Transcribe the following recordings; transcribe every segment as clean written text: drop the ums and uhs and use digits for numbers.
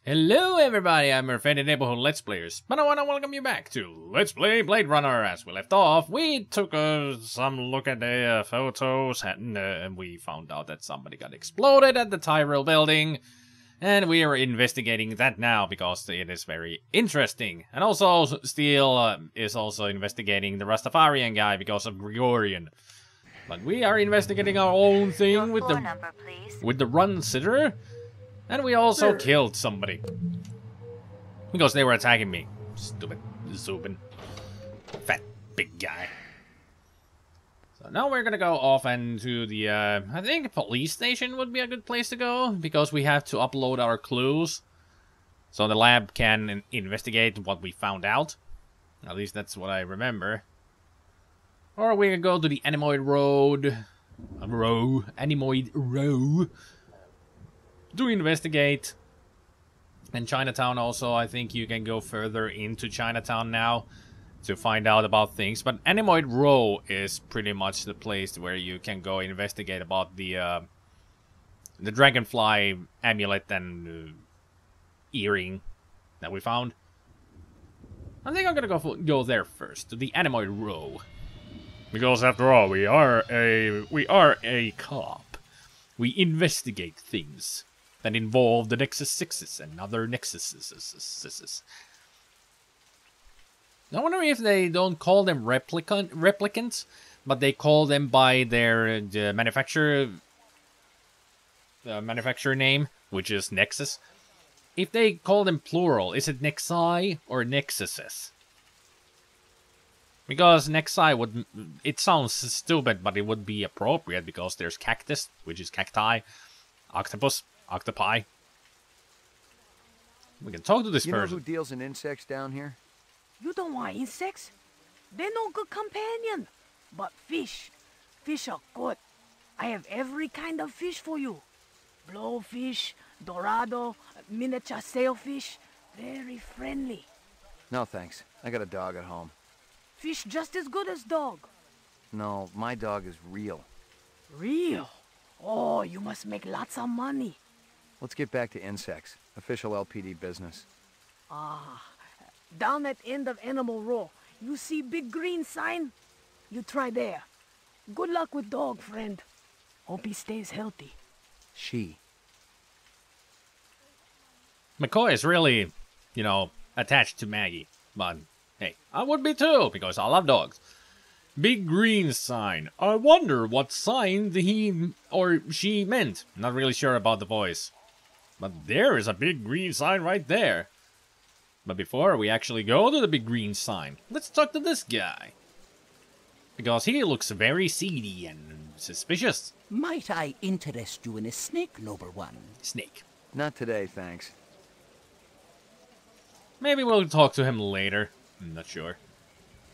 Hello everybody, I'm your friendly neighborhood Let's Players, but I want to welcome you back to Let's Play Blade Runner. As we left off, we took some look at the photos and we found out that somebody got exploded at the Tyrell building. And we are investigating that now because it is very interesting. And also, Steel is also investigating the Rastafarian guy because of Gregorian. But we are investigating our own thing with the run sitter. And we also killed somebody. Because they were attacking me. Stupid Zubin. Fat big guy. So now we're gonna go off into the, I think police station would be a good place to go. Because we have to upload our clues. So the lab can investigate what we found out. At least that's what I remember. Or we can go to the Animoid Road. Animoid Row. To investigate. And Chinatown also, I think you can go further into Chinatown now to find out about things. But Animoid Row is pretty much the place where you can go investigate about the dragonfly amulet and earring that we found. I think I'm gonna go there first, to the Animoid Row. Because after all, we are a cop. We investigate things that involve the Nexus 6s and other Nexuses. I wonder if they don't call them replicants, but they call them by their manufacturer name, which is Nexus. If they call them plural, is it Nexi or Nexuses? Because Nexi would, it sounds stupid, but it would be appropriate because there's cactus, which is cacti, octopus, octopi. We can talk to this person. You know who deals in insects down here? You don't want insects? They're no good companion. But fish. Fish are good. I have every kind of fish for you. Blowfish, dorado, miniature sailfish. Very friendly. No thanks. I got a dog at home. Fish just as good as dog. No, my dog is real. Real? Oh, you must make lots of money. Let's get back to insects. Official LPD business. Ah, down at end of Animal Row, you see big green sign? You try there. Good luck with dog, friend. Hope he stays healthy. She. McCoy is really, you know, attached to Maggie. But, hey, I would be too, because I love dogs. Big green sign. I wonder what sign he or she meant. Not really sure about the voice. But there is a big green sign right there. But before we actually go to the big green sign, let's talk to this guy. Because he looks very seedy and suspicious. Might I interest you in a snake, noble one? Snake. Not today, thanks. Maybe we'll talk to him later. I'm not sure.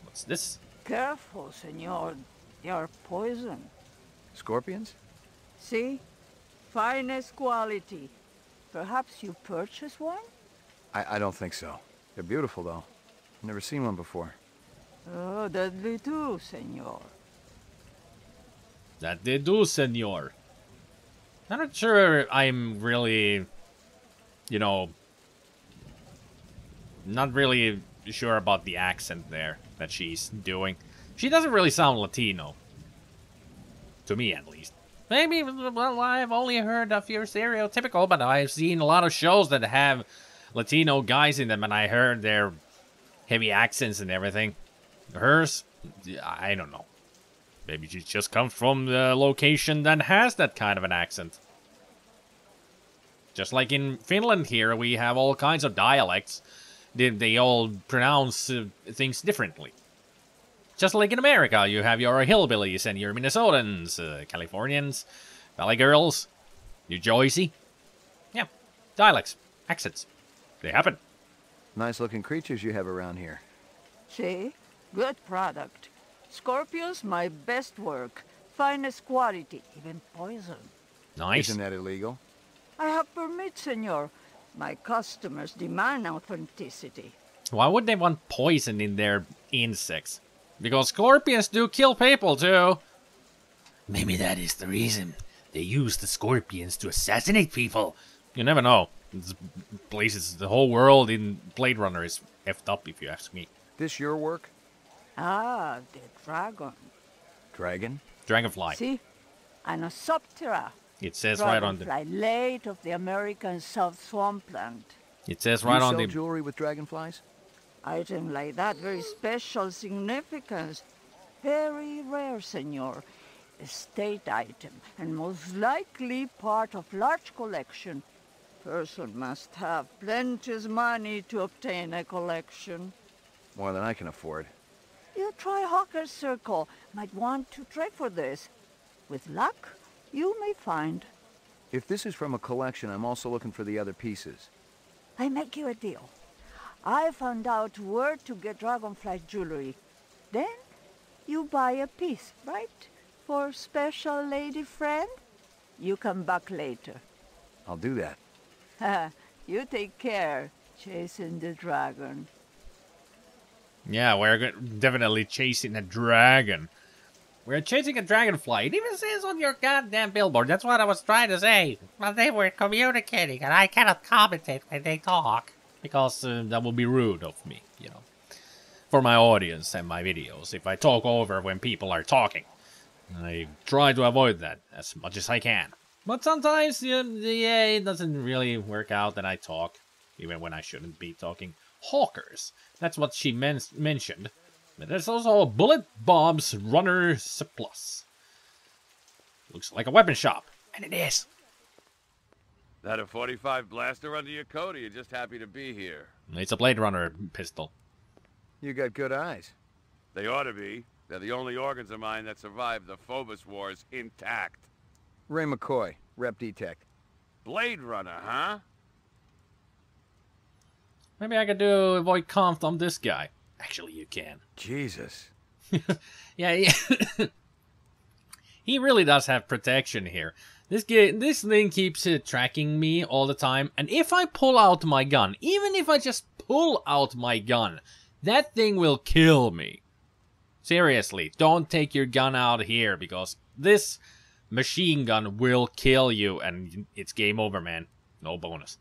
What's this? Careful, senor. They are poison. Scorpions? See? Finest quality. Perhaps you purchase one? I don't think so. They're beautiful, though. Never seen one before. Oh, deadly too, senor. That they do, senor. I'm not sure I'm really, you know, not really sure about the accent there that she's doing. She doesn't really sound Latino. To me, at least. Maybe, well, I've only heard of your stereotypical, but I've seen a lot of shows that have Latino guys in them, and I heard their heavy accents and everything. Hers, I don't know. Maybe she just comes from the location that has that kind of an accent. Just like in Finland here, we have all kinds of dialects. They all pronounce things differently. Just like in America, you have your hillbillies and your Minnesotans, Californians, Valley Girls, New Jersey. Yeah, dialects, accents. They happen. Nice-looking creatures you have around here. See? Good product. Scorpions, my best work. Finest quality, even poison. Nice. Isn't that illegal? I have permit, senor. My customers demand authenticity. Why would they want poison in their insects? Because scorpions do kill people, too. Maybe that is the reason. They use the scorpions to assassinate people. You never know. This place is, the whole world in Blade Runner is effed up, if you ask me. This your work? Ah, the dragon. Dragon? Dragonfly. See? Anosoptera. It says right on the. Dragonfly, late of the American South Swampland. It says Do right you on sell the. jewelry with dragonflies? Item like that, very special significance. Very rare, senor. Estate item, and most likely part of large collection. Person must have plenty money to obtain a collection. More than I can afford. You try Hawker's Circle. Might want to trade for this. With luck, you may find. If this is from a collection, I'm also looking for the other pieces. I make you a deal. I found out where to get Dragonfly jewelry. Then, you buy a piece, right? For special lady friend? You come back later. I'll do that. You take care, chasing the dragon. Yeah, we're definitely chasing a dragon. We're chasing a dragonfly. It even says on your goddamn billboard. That's what I was trying to say. Well, they were communicating, and I cannot commentate when they talk. Because that would be rude of me, you know. For my audience and my videos, if I talk over when people are talking. I try to avoid that as much as I can. But sometimes it doesn't really work out that I talk, even when I shouldn't be talking. Hawkers. That's what she mentioned. But there's also a Bullet Bob's Runner Surplus. Looks like a weapon shop. And it is. That a 45 blaster under your coat, or you just happy to be here? It's a Blade Runner pistol. You got good eyes. They ought to be. They're the only organs of mine that survived the Phobos Wars intact. Ray McCoy, Rep Detect. Blade Runner, huh? Maybe I could do a voice conf on this guy. Actually, you can. Jesus. Yeah. He really does have protection here. This thing keeps tracking me all the time, and if I pull out my gun, even if I just pull out my gun, that thing will kill me. Seriously, don't take your gun out here, because this machine gun will kill you, and it's game over, man. No bonus.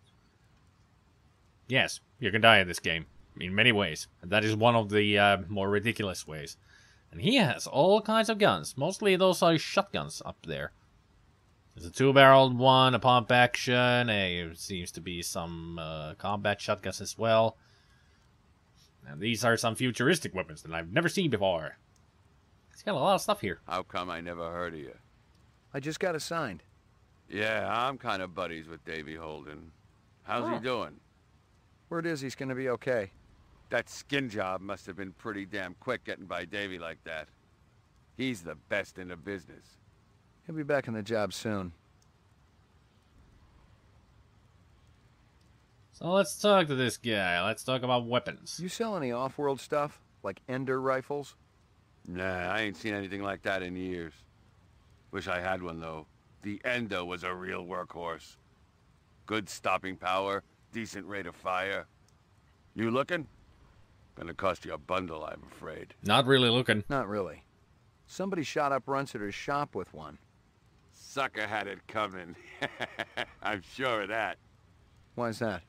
Yes, you can die in this game, in many ways, and that is one of the more ridiculous ways. And he has all kinds of guns, mostly those are shotguns up there. There's a two-barreled one, a pump action, seems to be some combat shotguns as well. And these are some futuristic weapons that I've never seen before. He's got a lot of stuff here. How come I never heard of you? I just got assigned. Yeah, I'm kind of buddies with Davy Holden. How's he doing? Word is he's gonna be okay. That skin job must have been pretty damn quick getting by Davy like that. He's the best in the business. He'll be back on the job soon. So let's talk to this guy. Let's talk about weapons. You sell any off-world stuff? Like Ender rifles? Nah, I ain't seen anything like that in years. Wish I had one, though. The Endo was a real workhorse. Good stopping power, decent rate of fire. You looking? Gonna cost you a bundle, I'm afraid. Not really looking. Not really. Somebody shot up Runsiter's shop with one. Sucker had it coming. I'm sure of that. Why's that?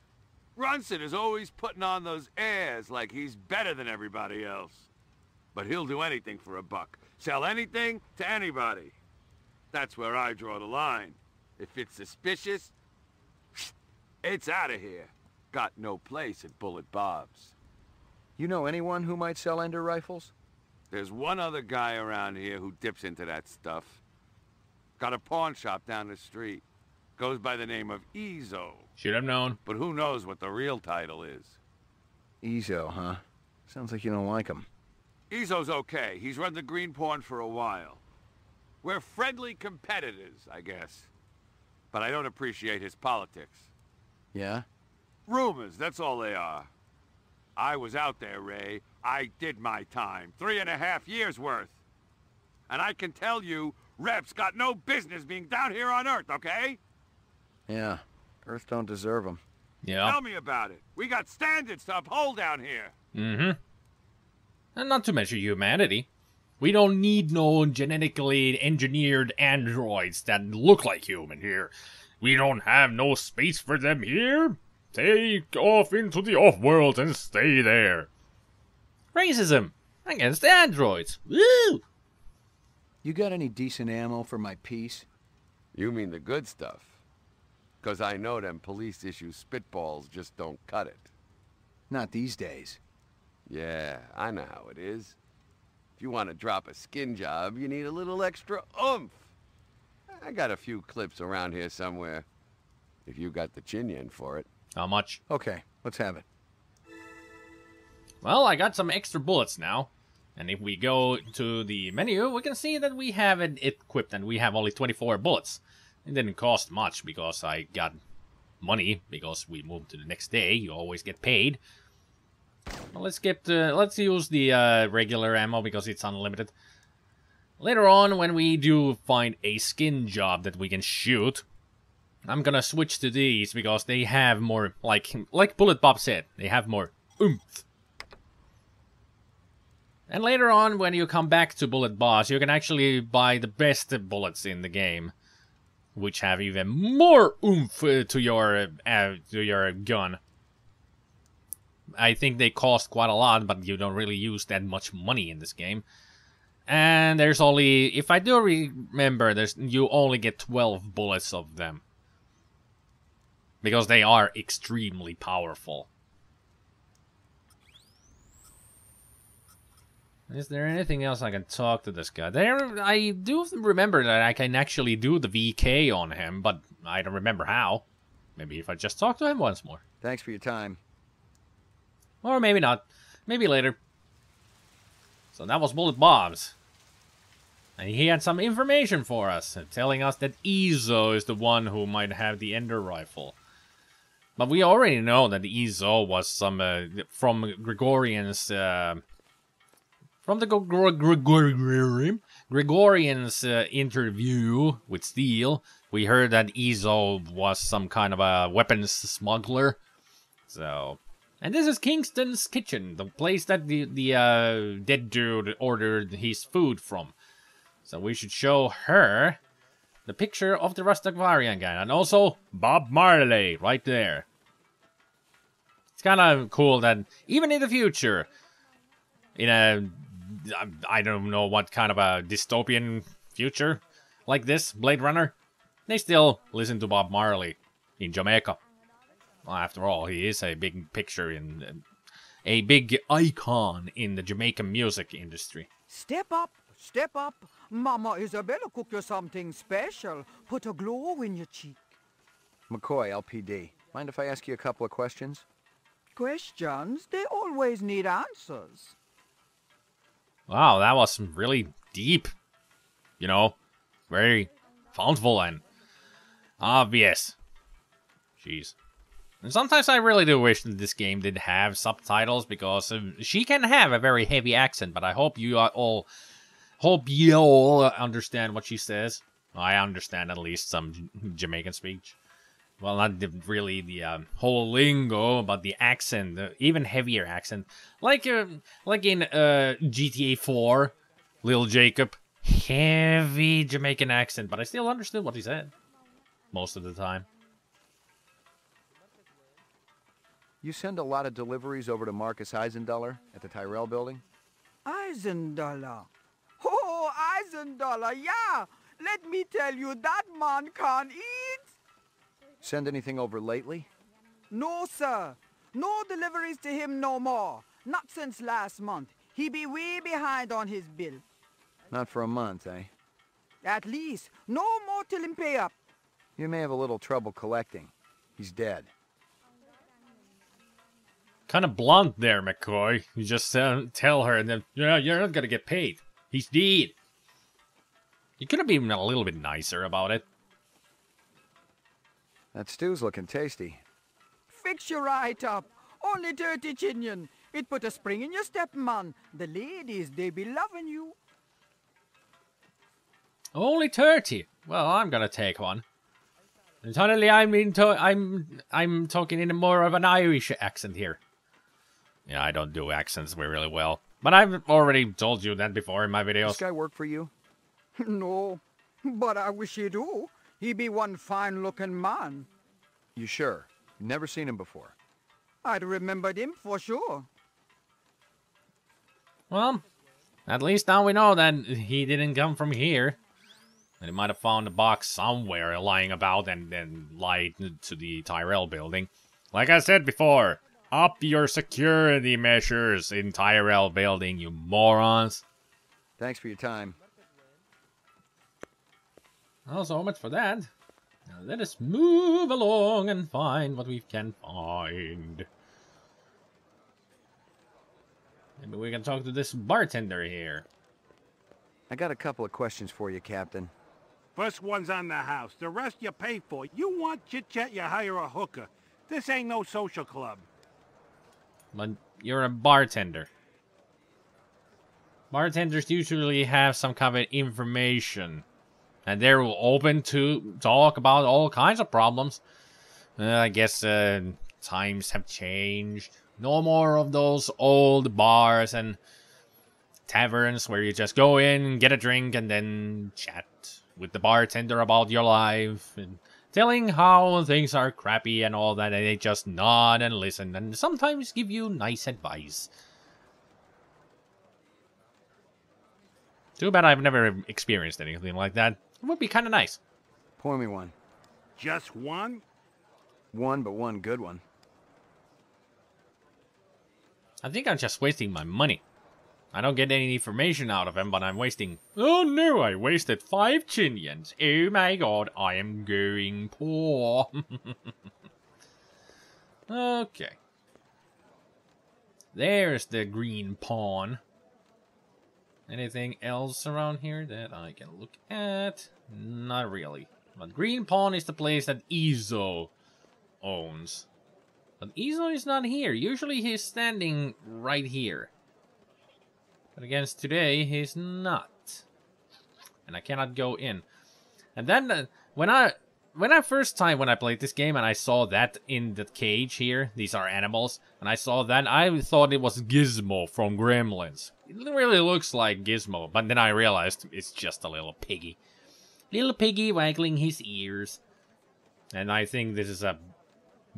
Runsiter's always putting on those airs like he's better than everybody else. But he'll do anything for a buck. Sell anything to anybody. That's where I draw the line. If it's suspicious, it's out of here. Got no place at Bullet Bob's. You know anyone who might sell Ender rifles? There's one other guy around here who dips into that stuff. Got a pawn shop down the street. Goes by the name of Ezo. Should have known. But who knows what the real title is. Ezo, huh? Sounds like you don't like him. Ezo's okay. He's run the green pawn for a while. We're friendly competitors, I guess. But I don't appreciate his politics. Yeah? Rumors, that's all they are. I was out there, Ray. I did my time. 3.5 years worth. And I can tell you, Rep's got no business being down here on Earth, okay? Yeah. Earth don't deserve him. Yeah. Tell me about it. We got standards to uphold down here. Mm-hmm. And not to mention humanity. We don't need no genetically engineered androids that look like human here. We don't have no space for them here. Take off into the off-world and stay there. Racism against androids. Woo! You got any decent ammo for my piece? You mean the good stuff? 'Cause I know them police issue spitballs just don't cut it. Not these days. Yeah, I know how it is. If you want to drop a skin job, you need a little extra oomph. I got a few clips around here somewhere. If you got the chin yen for it. How much? Okay, let's have it. Well, I got some extra bullets now. And if we go to the menu, we can see that we have it equipped and we have only 24 bullets. It didn't cost much because I got money because we moved to the next day. You always get paid. Well, let's use the regular ammo because it's unlimited. Later on, when we do find a skin job that we can shoot, I'm gonna switch to these because they have more, like Bullet Bob said, they have more oomph. And later on, when you come back to Bullet Boss, you can actually buy the best bullets in the game, which have even more oomph to your gun. I think they cost quite a lot, but you don't really use that much money in this game. And there's only, if I do remember, you only get 12 bullets of them. Because they are extremely powerful. Is there anything else I can talk to this guy? I do remember that I can actually do the VK on him, but I don't remember how. Maybe if I just talk to him once more. Thanks for your time. Or maybe not. Maybe later. So that was Bullet Bob's. And he had some information for us, telling us that Izo is the one who might have the Ender Rifle. But we already know that Izo was some from Gregorian's from the Gregorian's interview with Steele. We heard that Izo was some kind of a weapons smuggler. So, and this is Kingston's Kitchen, the place that the dead dude ordered his food from. So we should show her the picture of the Rastafarian guy. And also Bob Marley right there. It's kind of cool that even in the future, in a, I don't know what kind of a dystopian future like this, Blade Runner, they still listen to Bob Marley in Jamaica. Well, after all, he is a big picture in a big icon in the Jamaican music industry. Step up, step up. Mama Isabella cooked you something special. Put a glow in your cheek. McCoy, LPD. Mind if I ask you a couple of questions? Questions? They always need answers. Wow, that was really deep. You know, very fountiful and obvious. Jeez. And sometimes I really do wish that this game did have subtitles because she can have a very heavy accent, but I hope you all understand what she says. I understand at least some Jamaican speech. Well, not really the whole lingo, but the accent, the even heavier accent, like in GTA 4, Lil Jacob, heavy Jamaican accent, but I still understood what he said most of the time. You send a lot of deliveries over to Marcus Eisendaler at the Tyrell building? Eisendaler. Oh, Eisendaler, yeah. Let me tell you, that man can't eat. Send anything over lately? No, sir. No deliveries to him no more. Not since last month. He be way behind on his bill. Not for a month, eh? At least. No more till him pay up. You may have a little trouble collecting. He's dead. Kind of blunt there, McCoy. You just tell her and then, yeah, you're not gonna get paid. He's dead. You could have been a little bit nicer about it. That stew's looking tasty. Fix you right up. Only 30 chinion. It put a spring in your step, man. The ladies, they be loving you. Only 30. Well, I'm gonna take one. And suddenly I'm talking in more of an Irish accent here. Yeah, I don't do accents really well. But I've already told you that before in my videos. This guy work for you? No, but I wish he do. He be one fine-looking man. You sure? Never seen him before. I'd remembered him for sure. Well, at least now we know that he didn't come from here. And he might have found a box somewhere lying about and then lied to the Tyrell building. Like I said before, up your security measures in Tyrell building, you morons. Thanks for your time. Oh, so much for that. Now let us move along and find what we can find. Maybe we can talk to this bartender here. I got a couple of questions for you, Captain. First one's on the house. The rest you pay for. You want chit-chat, you hire a hooker. This ain't no social club. But you're a bartender. Bartenders usually have some kind of information. And they're open to talk about all kinds of problems. I guess times have changed. No more of those old bars and taverns where you just go in, get a drink, and then chat with the bartender about your life. And telling how things are crappy and all that, and they just nod and listen and sometimes give you nice advice. Too bad I've never experienced anything like that. It would be kind of nice. Pour me one. Just one? One, but one good one. I think I'm just wasting my money. I don't get any information out of him, but I'm wasting... Oh no, I wasted 5 chinians. Oh my god, I am going poor. Okay. There's the green pawn. Anything else around here that I can look at? Not really. But Green Pawn is the place that Izo owns. But Izo is not here. Usually he's standing right here. But against today, he's not. And I cannot go in. And then when I played this game and I saw that in the cage here, these are animals, and I saw that, I thought it was Gizmo from Gremlins. It really looks like Gizmo, but then I realized it's just a little piggy. Little piggy waggling his ears. And I think this is a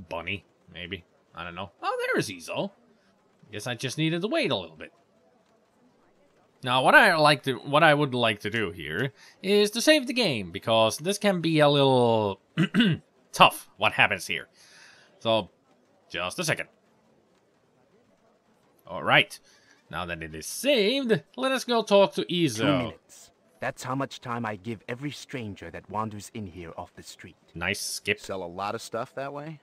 bunny, maybe. I don't know. Oh, there's Izo. Guess I just needed to wait a little bit. Now, what I would like to do here is to save the game, because this can be a little tough, what happens here. So, just a second. Alright, now that it is saved, let us go talk to Izo. 2 minutes. That's how much time I give every stranger that wanders in here off the street. Nice skip. Sell a lot of stuff that way?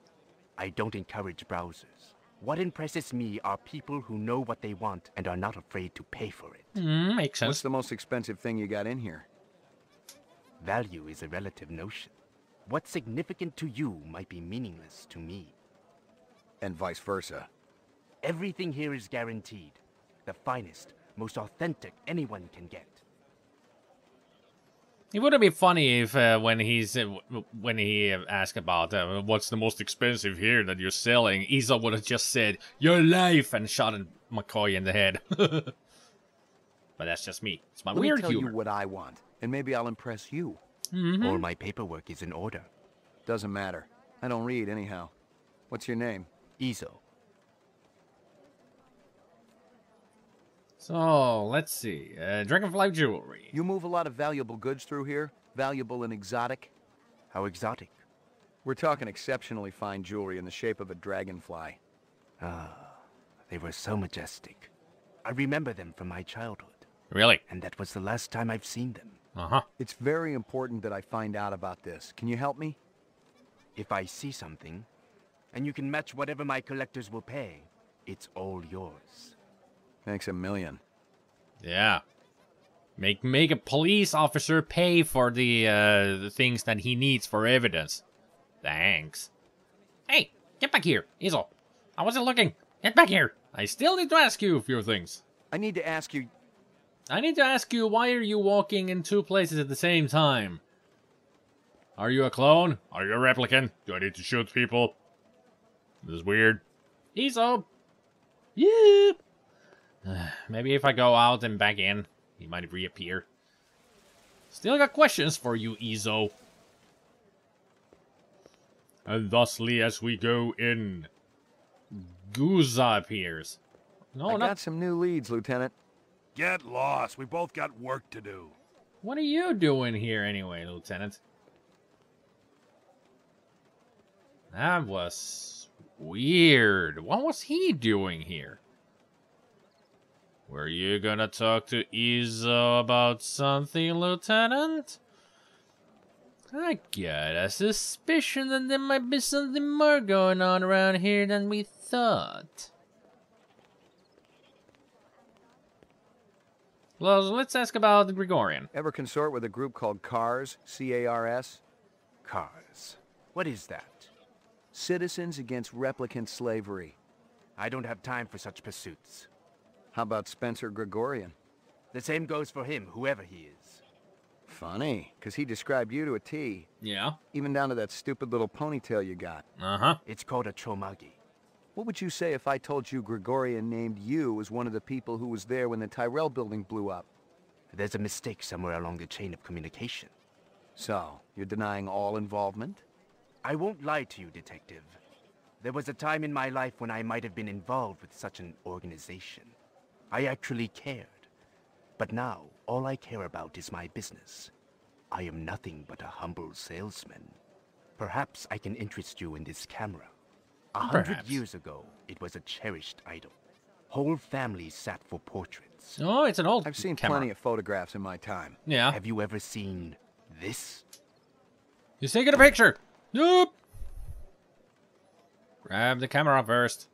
I don't encourage browsers. What impresses me are people who know what they want and are not afraid to pay for it. Makes sense. What's the most expensive thing you got in here? Value is a relative notion. What's significant to you might be meaningless to me. And vice versa. Everything here is guaranteed. The finest, most authentic anyone can get. It would be funny if when he asked about what's the most expensive here that you're selling, Izo would have just said your life and shot McCoy in the head. But that's just me. It's my weird Let me tell humor. you what I want, and maybe I'll impress you. All my paperwork is in order. Doesn't matter. I don't read anyhow. What's your name? Izo. So, let's see. Dragonfly jewelry. You move a lot of valuable goods through here? Valuable and exotic? How exotic. We're talking exceptionally fine jewelry in the shape of a dragonfly. They were so majestic. I remember them from my childhood. Really? And that was the last time I've seen them. Uh-huh. It's very important that I find out about this. Can you help me? If I see something, and you can match whatever my collectors will pay, it's all yours. Thanks a million. Yeah. Make a police officer pay for the things that he needs for evidence. Thanks. Hey, get back here, Izo. I wasn't looking. Get back here. I still need to ask you a few things. I need to ask you... why are you walking in 2 places at the same time? Are you a clone? Are you a replicant? Do I need to shoot people? This is weird. Izo. Yep. Maybe if I go out and back in, he might reappear. Still got questions for you, Izo. And thusly as we go in, Guza appears. No, I not... got some new leads, Lieutenant. Get lost. We both got work to do. What are you doing here anyway, Lieutenant? That was weird. What was he doing here? Were you gonna talk to Izo about something, Lieutenant? I got a suspicion that there might be something more going on around here than we thought. Well, let's ask about the Gregorian. Ever consort with a group called CARS? C-A-R-S? Cars. What is that? Citizens Against Replicant Slavery. I don't have time for such pursuits. How about Spencer Gregorian? The same goes for him, whoever he is. Funny, because he described you to a T. Yeah? Even down to that stupid little ponytail you got. Uh-huh. It's called a tromagi. What would you say if I told you Gregorian named you as one of the people who was there when the Tyrell building blew up? There's a mistake somewhere along the chain of communication. So, you're denying all involvement? I won't lie to you, Detective. There was a time in my life when I might have been involved with such an organization. I actually cared. But now, all I care about is my business. I am nothing but a humble salesman. Perhaps I can interest you in this camera. 100 years ago, it was a cherished idol. Whole families sat for portraits. Oh, it's an old I've seen camera. plenty of photographs in my time. Yeah. Have you ever seen this? He's taking a picture. Nope. Grab the camera first.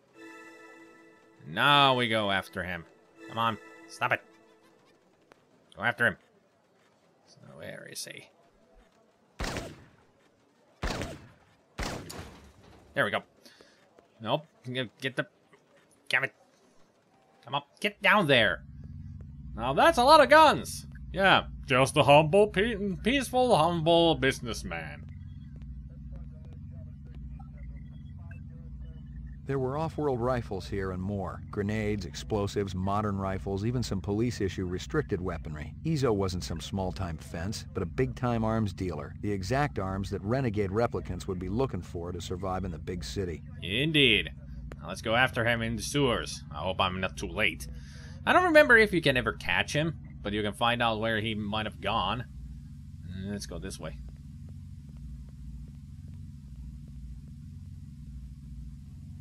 Now we go after him. Come on. Stop it. Go after him. So where is he? There we go. Nope. Get the... Damn it. Come up. Get down there. Now that's a lot of guns. Yeah. Just a humble, peaceful, humble businessman. There were off-world rifles here and more. Grenades, explosives, modern rifles, even some police-issue restricted weaponry. Izo wasn't some small-time fence, but a big-time arms dealer. The exact arms that renegade replicants would be looking for to survive in the big city. Indeed. Now let's go after him in the sewers. I hope I'm not too late. I don't remember if you can ever catch him, but you can find out where he might have gone. Let's go this way.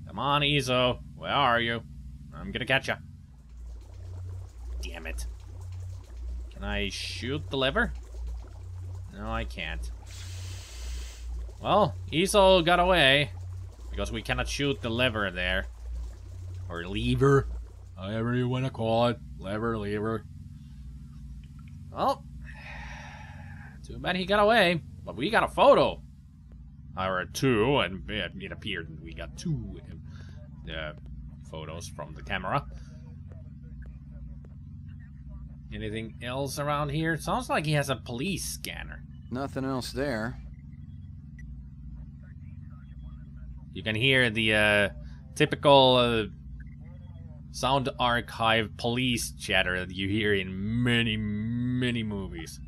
Come on, Izo. Where are you? I'm gonna catch ya. Damn it. Can I shoot the lever? No, I can't. Well, Izo got away. Because we cannot shoot the lever there. Or lever. However you want to call it. Lever, lever. Well. Too bad he got away. But we got a photo. Or two, and it appeared we got two photos from the camera. Anything else around here? Sounds like he has a police scanner. Nothing else there. You can hear the typical sound archive police chatter that you hear in many, many movies.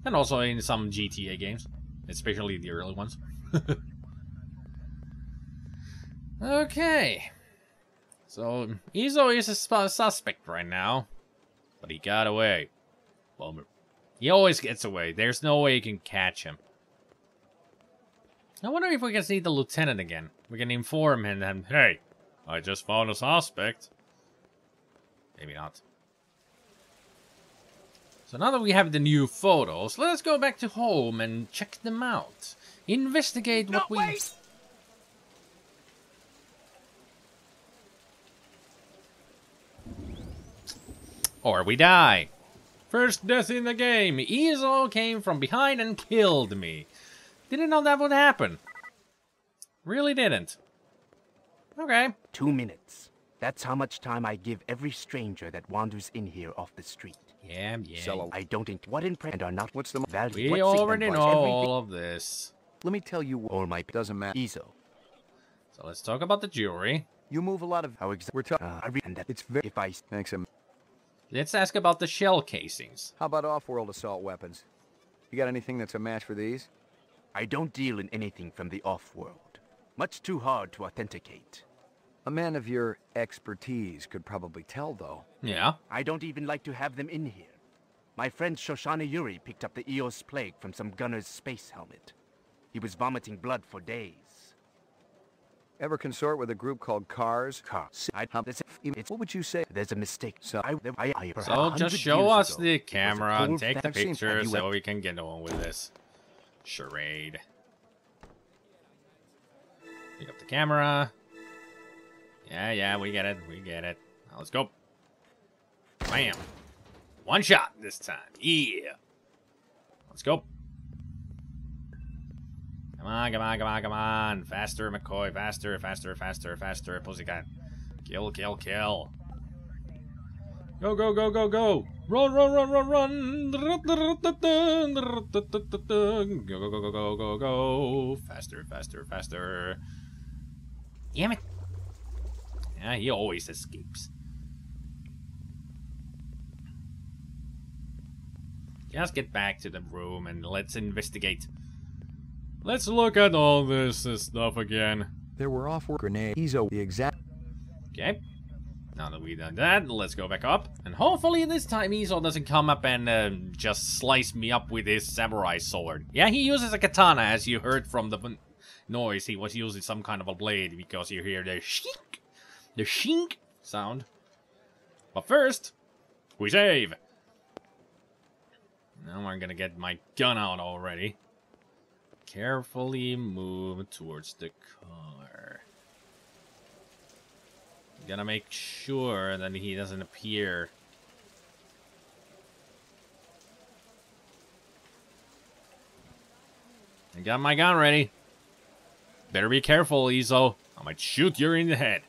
And also in some GTA games, especially the early ones. Okay. So, Izo is a suspect right now. But he got away. Bummer. He always gets away. There's no way you can catch him. I wonder if we can see the lieutenant again. We can inform him that, hey, I just found a suspect. Maybe not. So now that we have the new photos, let's go back to home and check them out. Investigate what we... Wait! Or we die. First death in the game. Izo came from behind and killed me. Didn't know that would happen. Really didn't. Okay. 2 minutes. That's how much time I give every stranger that wanders in here off the street. Yeah. I don't what impress and are not What's the value. We already know all of this. Let me tell you, All my doesn't matter. Izo. So let's talk about the jewelry. You move a lot of. How exactly? We're talking. And that It's very. if I Thanks. Let's ask about the shell casings. How about off-world assault weapons? You got anything that's a match for these? I don't deal in anything from the off-world. Much too hard to authenticate. A man of your expertise could probably tell, though. Yeah. I don't even like to have them in here. My friend Shoshana Yuri picked up the Eos plague from some gunner's space helmet. He was vomiting blood for days. Ever consort with a group called Cars? Cars. What would you say? There's a mistake. So just show us the camera and take the picture so we can get on with this charade. Pick up the camera. Yeah, we get it. Now let's go. Bam. One shot this time. Yeah. Let's go. Come on. Faster, McCoy. Faster. Pussycat. Kill. Go. Run. Go. Faster. Damn it. Yeah, he always escapes. Just get back to the room and let's investigate. Let's look at all this stuff again. There were off-world grenades. Ezo, the exact... Okay. Now that we've done that, let's go back up. And hopefully this time Ezo doesn't come up and just slice me up with his samurai sword. Yeah, he uses a katana, as you heard from the noise. He was using some kind of a blade because you hear the shink sound. But first, we save. Now we're gonna get my gun out already. Carefully move towards the car. Gonna make sure that he doesn't appear. I got my gun ready. Better be careful, Ezo. I might shoot you in the head.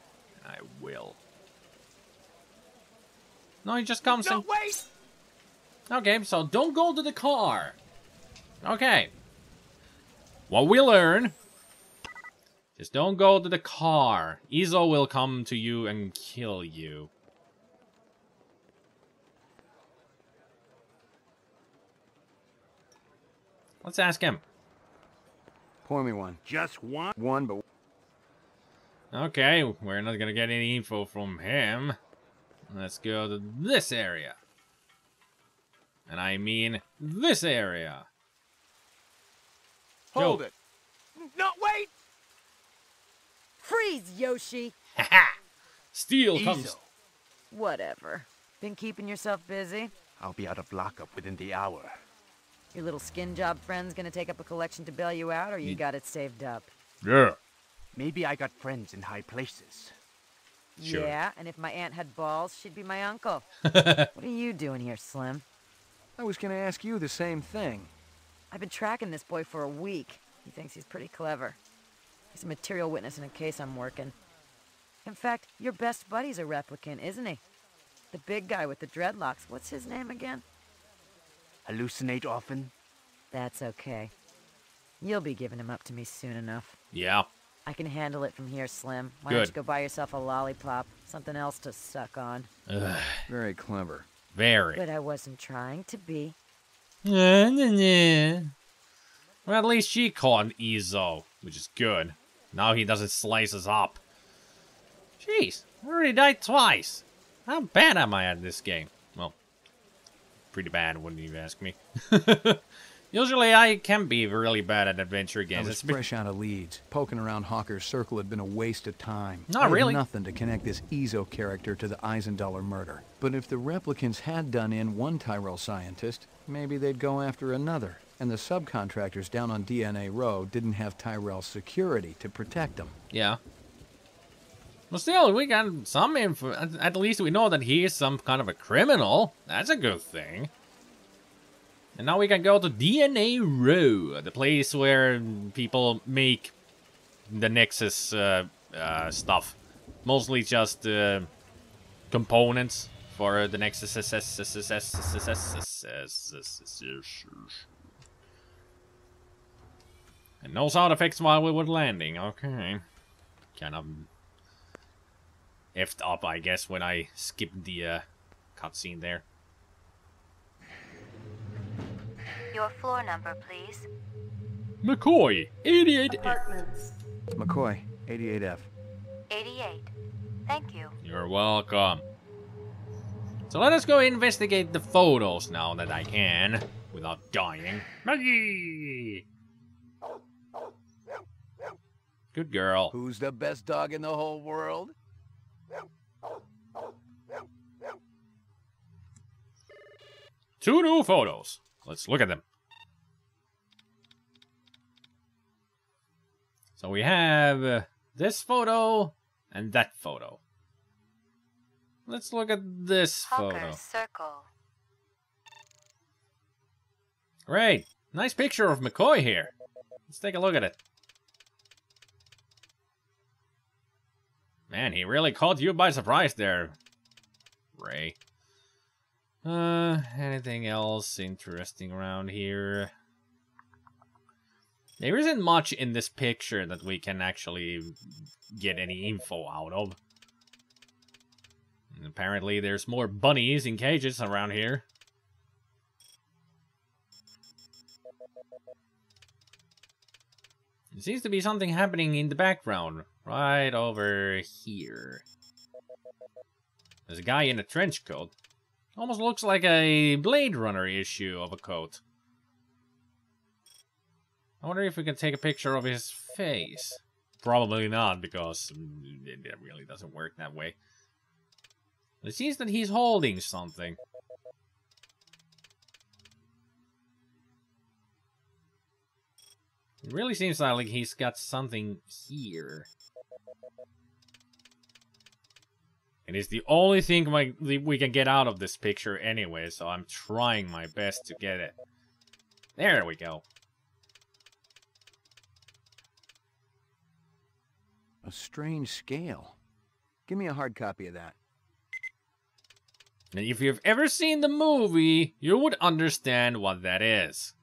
And I will. No, he just comes in. Wait! Okay, so don't go to the car. Okay. What we learn, just don't go to the car. Ezo will come to you and kill you. Let's ask him. Pour me one. Just one? One, but... Okay, we're not gonna get any info from him. Let's go to this area. And I mean this area. Hold it. No, wait! Freeze, Yoshi! Haha! Steel comes. Whatever. Been keeping yourself busy? I'll be out of lockup within the hour. Your little skin job friend's gonna take up a collection to bail you out, or you got it saved up? Yeah. Maybe I got friends in high places. Sure. Yeah, and if my aunt had balls, she'd be my uncle. What are you doing here, Slim? I was gonna ask you the same thing. I've been tracking this boy for a week. He thinks he's pretty clever. He's a material witness in a case I'm working. In fact, your best buddy's a replicant, isn't he? The big guy with the dreadlocks. What's his name again? Hallucinate often? That's okay. You'll be giving him up to me soon enough. Yeah. I can handle it from here, Slim. Why Good. don't you go buy yourself a lollipop? Something else to suck on. Very clever. Very. But I wasn't trying to be. Well, at least she caught Ezo, which is good. Now he doesn't slice us up. Jeez, I already died twice. How bad am I at this game? Well, pretty bad, wouldn't you ask me? Usually I can be really bad at adventure games. I was fresh out of Leeds. Poking around Hawker's Circle had been a waste of time. Not really. Nothing to connect this Ezo character to the Eisendaler murder. But if the replicants had done in one Tyrell scientist, maybe they'd go after another. And the subcontractors down on DNA Row didn't have Tyrell security to protect them. Yeah. Well, still, we got some info. At least we know that he is some kind of a criminal. That's a good thing. And now we can go to DNA Row, the place where people make the Nexus stuff. Mostly just components for the Nexus. And no sound effects while we were landing. Okay. Kind of effed up, I guess, when I skipped the cutscene there. Your floor number, please. McCoy, 88F. Apartments. McCoy, 88F. 88. Thank you. You're welcome. So let us go investigate the photos now that I can, without dying. Maggie! Good girl. Who's the best dog in the whole world? 2 new photos. Let's look at them. So we have this photo and that photo. Let's look at this photo. Circle. Great. Nice picture of McCoy here. Let's take a look at it. Man, he really caught you by surprise there, Ray. Anything else interesting around here? There isn't much in this picture that we can actually get any info out of. And apparently there's more bunnies in cages around here. There seems to be something happening in the background, right over here. There's a guy in a trench coat. Almost looks like a Blade Runner issue of a coat. I wonder if we can take a picture of his face. Probably not, because it really doesn't work that way. It seems that he's holding something. It really seems like he's got something here. It is the only thing we can get out of this picture anyway, so I'm trying my best to get it. There we go. A strange scale. Give me a hard copy of that. And if you've ever seen the movie, you would understand what that is.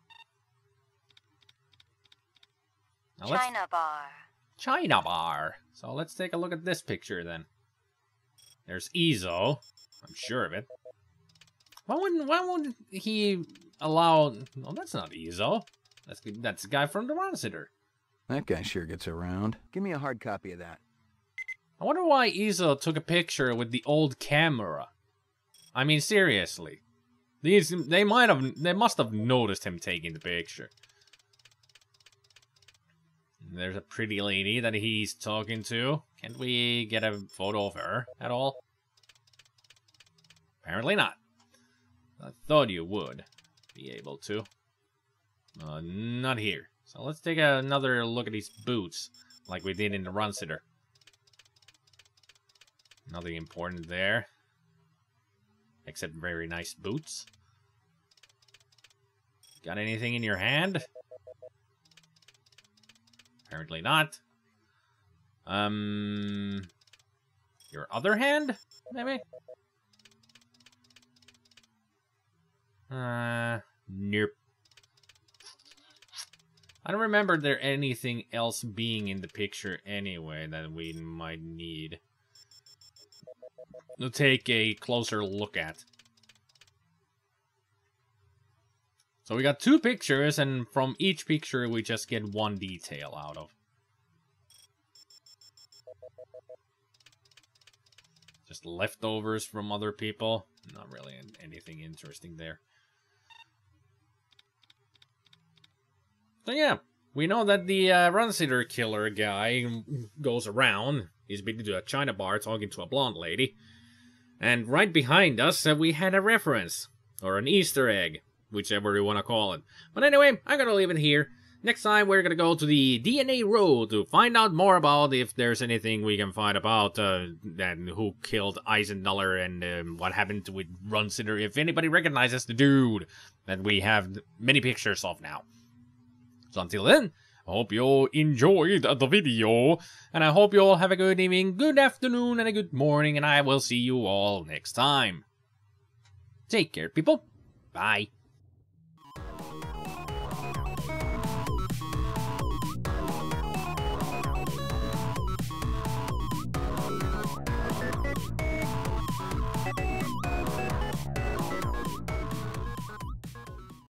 Now China bar. China bar. So let's take a look at this picture then. There's Izzo. I'm sure of it. Why wouldn't he allow... No, that's not Izzo. That's the guy from the Ronsitter. That guy sure gets around. Give me a hard copy of that. I wonder why Izzo took a picture with the old camera. I mean, seriously. They must have noticed him taking the picture. There's a pretty lady that he's talking to. Can't we get a photo of her at all? Apparently not. I thought you would be able to. Not here. So let's take another look at these boots, like we did in the Ronsitter. Nothing important there. Except very nice boots. Got anything in your hand? Apparently not. Your other hand? Maybe? Nope. I don't remember there anything else being in the picture anyway that we might need to take a closer look at. So we got 2 pictures, and from each picture we just get 1 detail out of. Just leftovers from other people. Not really anything interesting there. So yeah, we know that the Ronsitter killer guy goes around. He's been to a China bar talking to a blonde lady. And right behind us, we had a reference. Or an Easter egg. Whichever you want to call it. But anyway, I'm going to leave it here. Next time, we're going to go to the DNA Road to find out more about if there's anything we can find about and who killed Eisendaler and what happened with Ronsitter. If anybody recognizes the dude that we have many pictures of now. So until then, I hope you all enjoyed the video. And I hope you all have a good evening, good afternoon, and a good morning. And I will see you all next time. Take care, people. Bye.